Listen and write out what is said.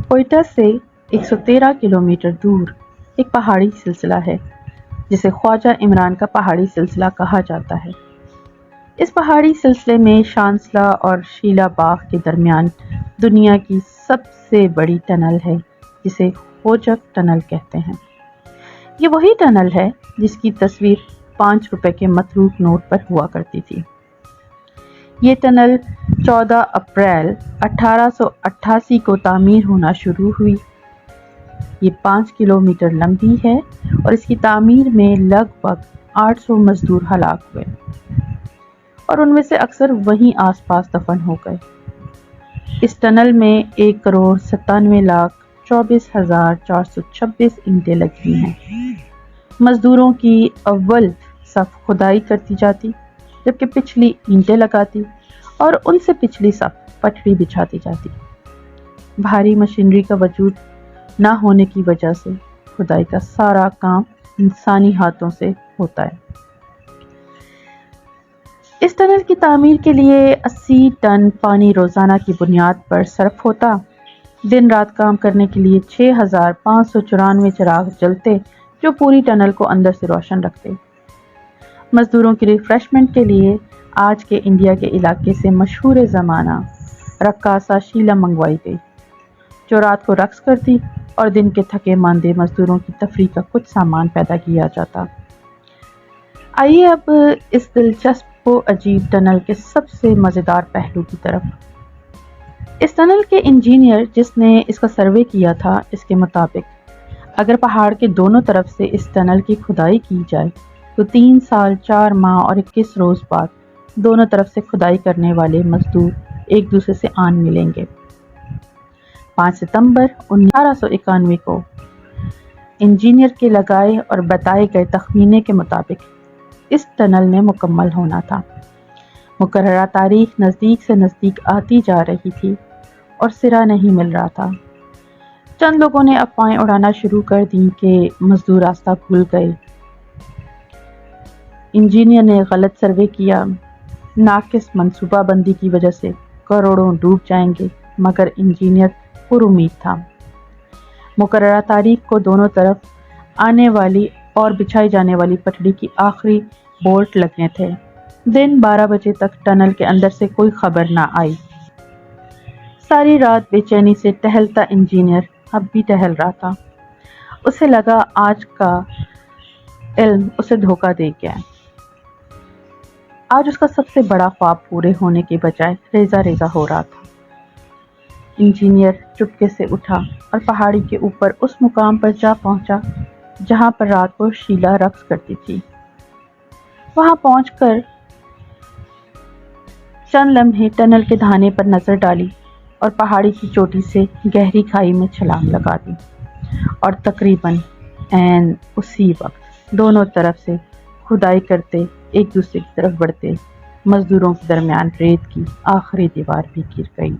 کوئٹہ سے 113 کلومیٹر دور ایک پہاڑی سلسلہ ہے جسے خواجہ عمران کا پہاڑی سلسلہ کہا جاتا ہے۔ اس پہاڑی سلسلے میں شانسلہ اور شیلا باغ کے درمیان دنیا کی سب سے بڑی ٹنل ہے جسے ہوجک ٹنل کہتے ہیں۔ یہ وہی ٹنل ہے جس کی تصویر 5 روپے کے متروک نوٹ پر ہوا کرتی تھی۔ یہ ٹنل 14 اپریل 1888 کو تعمیر ہونا شروع ہوئی۔ یہ 5 کلومیٹر لمبی ہے اور اس کی تعمیر میں لگ بھگ 800 مزدور ہلاک ہوئے اور ان میں سے اکثر وہیں آس پاس دفن ہو گئے۔ اس ٹنل میں 1,97,24,426 اینٹیں لگی ہیں۔ مزدوروں کی اول صف کھدائی کرتی جاتی جبکہ پچھلی اینٹیں لگاتی اور ان سے پچھلی صف پٹڑی بچھاتی جاتی۔ بھاری مشینری کا وجود نہ ہونے کی وجہ سے کھدائی کا سارا کام انسانی ہاتھوں سے ہوتا ہے۔ اس ٹنل کی تعمیر کے لیے 80 ٹن پانی روزانہ کی بنیاد پر صرف ہوتا۔ دن رات کام کرنے کے لیے 6,594 چراغ جلتے جو پوری ٹنل کو اندر سے روشن رکھتے۔ مزدوروں کی ریفریشمنٹ کے لیے آج کے انڈیا کے علاقے سے مشہور زمانہ رقاصہ شیلا منگوائی گئی جو رات کو رقص کرتی اور دن کے تھکے ماندے مزدوروں کی تفریح کا کچھ سامان پیدا کیا جاتا۔ آئیے اب اس دلچسپ و عجیب ٹنل کے سب سے مزیدار پہلو کی طرف۔ اس ٹنل کے انجینئر جس نے اس کا سروے کیا تھا اس کے مطابق اگر پہاڑ کے دونوں طرف سے اس ٹنل کی کھدائی کی جائے تو 3 سال 4 ماہ اور 21 روز بعد دونوں طرف سے کھدائی کرنے والے مزدور ایک دوسرے سے آن ملیں گے۔ 5 ستمبر 1891 کو انجینئر کے لگائے اور بتائے گئے تخمینے کے مطابق اس ٹنل نے مکمل ہونا تھا۔ مقررہ تاریخ نزدیک سے نزدیک آتی جا رہی تھی اور سرا نہیں مل رہا تھا۔ چند لوگوں نے افواہیں اڑانا شروع کر دیں کہ مزدور راستہ بھول گئے، انجینئر نے غلط سروے کیا، ناقص منصوبہ بندی کی وجہ سے کروڑوں ڈوب جائیں گے، مگر انجینئر پر امید تھا۔ مقررہ تاریخ کو دونوں طرف آنے والی اور بچھائی جانے والی پٹڑی کی آخری بولٹ لگنے تھے۔ دن 12 بجے تک ٹنل کے اندر سے کوئی خبر نہ آئی۔ ساری رات بے چینی سے ٹہلتا انجینئر اب بھی ٹہل رہا تھا۔ اسے لگا آج کا علم اسے دھوکہ دے گیا۔ آج اس کا سب سے بڑا خواب پورے ہونے کے بجائے ریزہ ریزہ ہو رہا تھا۔ انجینئر چپکے سے اٹھا اور پہاڑی کے اوپر اس مقام پر جا پہنچا جہاں پر رات کو شیلا رقص کرتی تھی۔ وہاں پہنچ کر چند لمحے ٹنل کے دھانے پر نظر ڈالی اور پہاڑی کی چوٹی سے گہری کھائی میں چھلانگ لگا دی اور تقریباً عین اسی وقت دونوں طرف سے کھدائی کرتے ایک دوسرے کی طرف بڑھتے مزدوروں کے درمیان ریت کی آخری دیوار بھی گر گئی۔